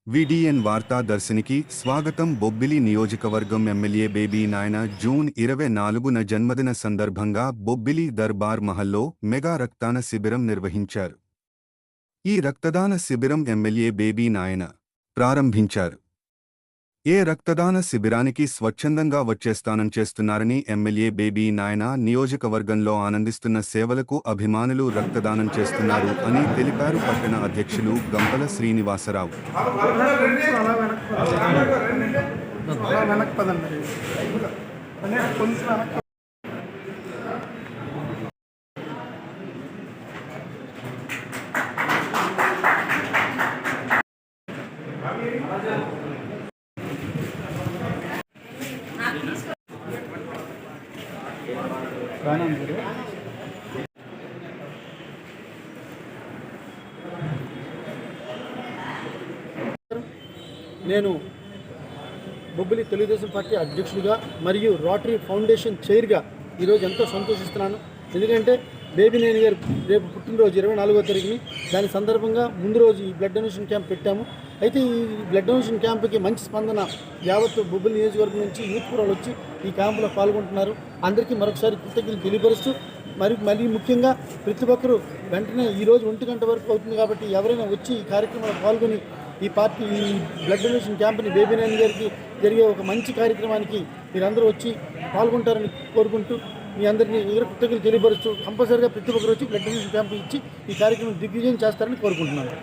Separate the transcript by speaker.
Speaker 1: విడిఎన్ వార్తా దర్శనికి స్వాగతం. బొబ్బిలి నియోజకవర్గం ఎమ్మెల్యే బేబీ నాయన జూన్ 24న జన్మదిన సందర్భంగా బొబ్బిలి దర్బార్ మహల్లో మెగా రక్తదాన శిబిరం నిర్వహించారు. ఈ రక్తదాన శిబిరం ఎమ్మెల్యే బేబీ నాయన ప్రారంభించారు. ఏ రక్తదాన శిబిరానికి స్వచ్ఛందంగా వచ్చేస్తానం చేస్తున్నారని ఎమ్మెల్యే బేబీ నాయన నియోజకవర్గంలో ఆనందిస్తున్న సేవలకు అభిమానులు రక్తదానం చేస్తున్నారు అని తెలిపారు. పట్టణ అధ్యక్షులు గంపల శ్రీనివాసరావు.
Speaker 2: నేను బొబ్బిలి తెలుగుదేశం పార్టీ అధ్యక్షుడిగా మరియు రోటరీ ఫౌండేషన్ చైర్గా ఈరోజు ఎంతో సంతోషిస్తున్నాను. ఎందుకంటే బేబీ నాయన గారు రేపు పుట్టినరోజు 24వ తారీఖుని, దాని సందర్భంగా ముందు రోజు ఈ బ్లడ్ డొనేషన్ క్యాంప్ పెట్టాము. అయితే ఈ బ్లడ్ డొనేషన్ క్యాంపుకి మంచి స్పందన యావత్తు బొబ్బిలి నియోజకవర్గం నుంచి యూత్ పురాలు వచ్చి ఈ క్యాంపులో పాల్గొంటున్నారు. అందరికీ మరొకసారి కృతజ్ఞతలు తెలియపరుస్తూ మరీ ముఖ్యంగా ప్రతి ఒక్కరూ వెంటనే ఈరోజు 1 గంట వరకు అవుతుంది కాబట్టి ఎవరైనా వచ్చి ఈ కార్యక్రమంలో పాల్గొని ఈ బ్లడ్ డొనేషన్ క్యాంప్ని బేబీ నాయన గారికి జరిగే ఒక మంచి కార్యక్రమానికి మీరందరూ వచ్చి పాల్గొంటారని కోరుకుంటూ మీ అందరినీ కృతజ్ఞతలు తెలియపరుస్తూ కంపల్సరీగా ప్రతి ఒక్కరు వచ్చి బ్లడ్ డొనేషన్ క్యాంప్ ఇచ్చి ఈ కార్యక్రమం దిగ్విజయం చేస్తారని కోరుకుంటున్నాను.